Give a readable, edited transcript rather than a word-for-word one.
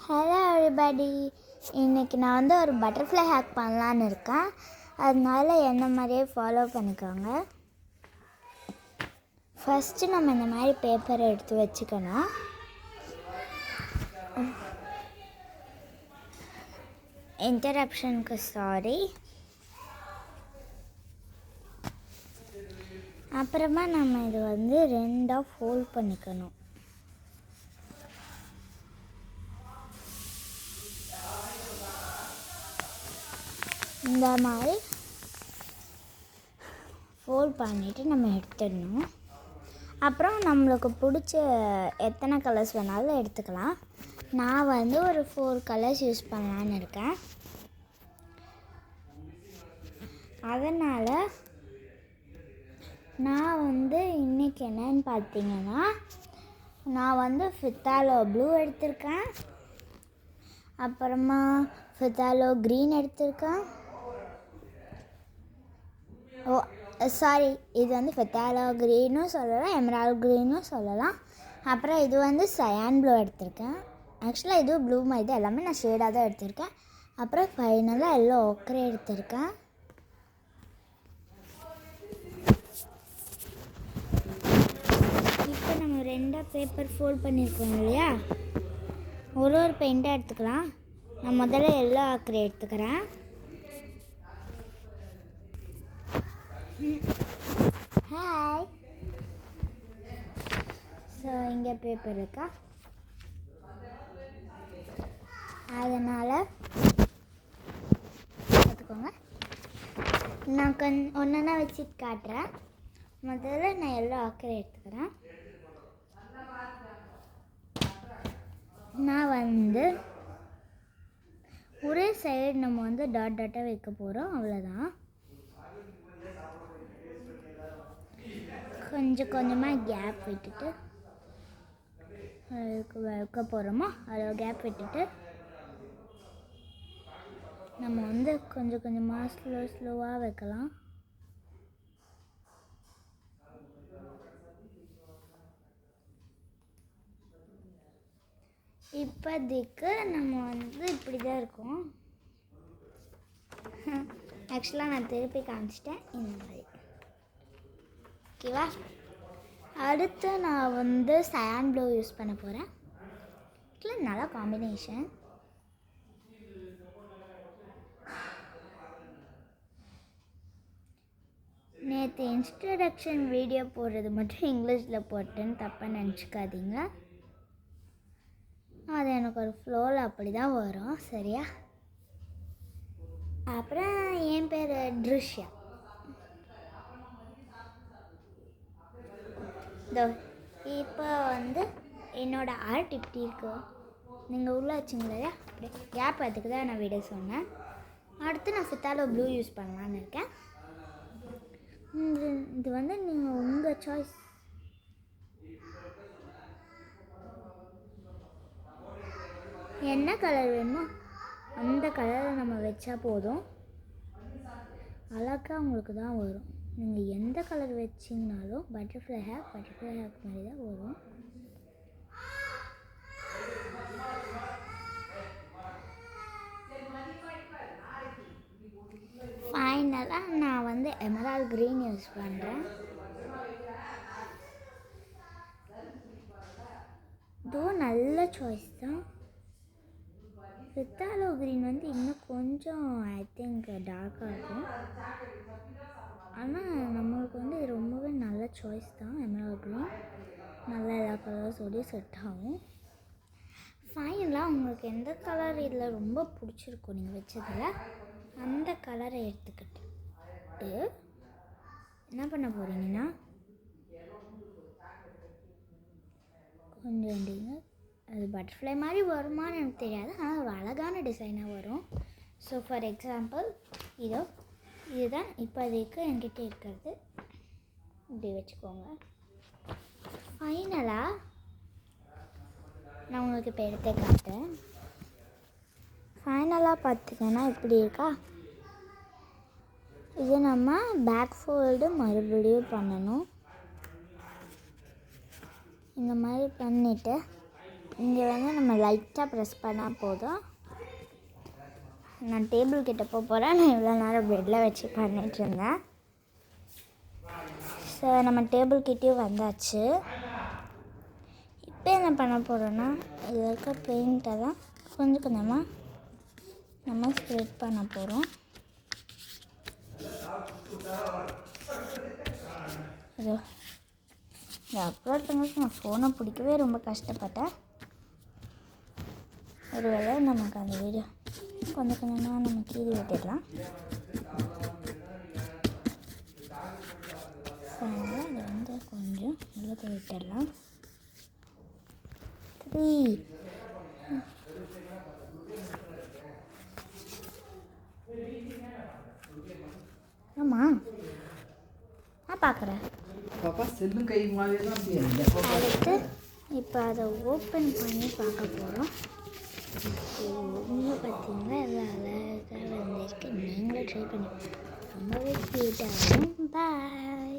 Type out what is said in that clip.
Hello everybody. இன்றைக்கி நான் ஒரு பட்டர்ஃப்ளை ஹேக் பண்ணலான்னு இருக்கேன். அதனால என்ன மாதிரியே ஃபாலோ பண்ணிக்கோங்க. ஃபஸ்ட்டு நம்ம இந்த மாதிரி பேப்பரை எடுத்து வச்சுக்கணும். இன்டரப்ஷனுக்கு சாரி. அப்புறமா நம்ம இது ரெண்டாக ஃபோல்ட் பண்ணிக்கணும். இந்த மாதிரி ஃபோல்ட் பண்ணிவிட்டு நம்ம எடுத்துடணும். அப்புறம் நம்மளுக்கு பிடிச்ச எத்தனை கலர்ஸ் வேணாலும் எடுத்துக்கலாம். நான் ஒரு 4 கலர்ஸ் யூஸ் பண்ணலான்னு இருக்கேன். அதனால் நான் இன்றைக்கி என்னன்னு பார்த்தீங்கன்னா, நான் ஃபித்தாலோ ப்ளூ எடுத்திருக்கேன். அப்புறமா ஃபித்தாலோ க்ரீன் எடுத்திருக்கேன். இது ஃபித்தாலோ க்ரீனும் சொல்லலாம், எமரால்ட் க்ரீனும் சொல்லலாம். அப்புறம் இது சயான் ப்ளூ எடுத்திருக்கேன். ஆக்சுவலாக இது ப்ளூ மாதிரி தான், எல்லாமே நான் ஷேடாக தான் எடுத்திருக்கேன். அப்புறம் ஃபைனலாக எல்லோ ஒக்கரே எடுத்திருக்கேன். இப்போ நம்ம ரெண்டாக பேப்பர் ஃபோல்ட் பண்ணியிருக்கோம் இல்லையா, ஒரு பெயிண்டாக எடுத்துக்கலாம். நான் முதல்ல எல்லோ ஆக்கரை எடுத்துக்கிறேன். ஹாய். ஸோ இங்கே பேப்பர் இருக்கா, அதனால் பார்த்துக்கோங்க. நான் ஒன்றா வச்சு காட்டுறேன். முதல்ல நான் எல்லோ ஆக்கரை எடுத்துக்கிறேன். நான் ஒரே சைடு நம்ம டாட் டாட்டாக வைக்க போகிறோம், அவ்வளோதான். கொஞ்சம் கொஞ்சமாக கேப் விட்டுட்டு வைக்க போகிறோமோ அவ்வளோ கேப் விட்டுட்டு நம்ம கொஞ்சம் கொஞ்சமாக ஸ்லோவாக வைக்கலாம். இப்போதைக்கு நம்ம இப்படி தான் இருக்கும். ஆக்சுவலாக நான் திருப்பி காமிச்சிட்டேன் இந்த மாதிரி. ஓகேவா? அடுத்து நான் சயான் ப்ளூ யூஸ் பண்ண போகிறேன். இல்லை, நல்ல காம்பினேஷன். நேற்று இன்ட்ரடக்ஷன் வீடியோ போடுறது மட்டும் இங்கிலீஷில் போட்டேன்னு தப்பாக நினச்சிக்காதீங்க. அது எனக்கு ஒரு ஃப்ளோவில் அப்படி தான் வரும், சரியா? அப்புறம் என் பேர் ட்ரிஷ்யா. இப்போ என்னோடய ஆர்ட் இப்படி இருக்கு. நீங்கள் உள்ள வச்சுங்களா, அப்படி கேப் அதுக்கு தான் நான் விட சொன்னேன். அடுத்து நான் ஃபித்தாலோ ப்ளூ யூஸ் பண்ணலான்னு இருக்கேன். இது நீங்கள் உங்கள் சாய்ஸ். என்ன கலர் வேணுமோ அந்த கலரை நம்ம வச்சா போதும், அழகாக உங்களுக்கு தான் வரும். நீங்கள் எந்த கலர் வச்சிங்கனாலும் பட்டர்ஃப்ளை ஹேக் மாதிரி தான் வரும். ஃபைனலாக நான் எமரால்ட் க்ரீன் யூஸ் பண்ணுறேன். இதுவும் நல்ல சாய்ஸ் தான். ஃபித்தாலோ க்ரீன் இன்னும் கொஞ்சம் ஐ திங்க் டார்க்காக இருக்கும். ஆனால் நம்மளுக்கு இது ரொம்பவே நல்ல சாய்ஸ் தான். எமரால்ட் க்ரீன் நல்லா எல்லா கலர்ஸோடய செட் ஆகும். ஃபைனலாக உங்களுக்கு எந்த கலர் இதில் ரொம்ப பிடிச்சிருக்கும் நீங்கள் வச்சதில், அந்த கலரை எடுத்துக்கிட்டு என்ன பண்ண போகிறீங்கன்னா, கொஞ்சம் அது பட்டர்ஃப்ளை மாதிரி வருமானு எனக்கு தெரியாது, ஆனால் ஒரு அழகான டிசைனாக வரும். ஸோ ஃபார் எக்ஸாம்பிள் இதுதான் இப்போதைக்கு என்கிட்ட இருக்கிறது. இப்படி வச்சுக்கோங்க. ஃபைனலாக நான் உங்களுக்கு இப்போ எடுத்து காட்டுறேன். ஃபைனலாக பார்த்திங்கன்னா இப்படி இருக்கா. இது நம்ம பேக் ஃபோல்டு மறுபடியும் பண்ணணும். இந்த மாதிரி பண்ணிவிட்டு இங்கே வந்து நம்ம லைட்டாக ப்ரெஸ் பண்ணால் போதும். நான் டேபிள் கிட்ட போகிறேன். நான் இவ்வளோ நேரம் பெட்டில் வச்சு பண்ணிகிட்ருந்தேன். ஸோ நம்ம டேபிள் கிட்டேயும் வந்தாச்சு. இப்போ என்ன பண்ண போகிறோன்னா இதில் இருக்க பெயிண்ட்டை தான் கொஞ்சம் கொஞ்சமாக நம்ம ஸ்ப்ரெட் பண்ண போகிறோம். இதோ இதை அப்லோட் பண்ணுறதுக்கு நான் ஃபோனை பிடிக்கவே ரொம்ப கஷ்டப்பட்டேன். ஒரு வேளை நமக்கு அந்த வீடியோ கொஞ்சம் கொஞ்சமாக நம்ம கீழே விட்டுடலாம். அதனால் அதை வந்து கொஞ்சம் உள்ளே விட்டுடலாம். 3 ஆமாம் நான் பார்க்குறேன். பாப்பா செல்லும் கை மாதிரி தான் அடுத்து இப்போ அதை ஓப்பன் பண்ணி பார்க்க போகிறோம். இன்னும் பார்த்தீங்கன்னா எல்லாம் அழகாக வந்திருக்கு. நீங்களும் ட்ரை பண்ணி ரொம்பவே க்யூட்டாக இருக்கும். பாய்.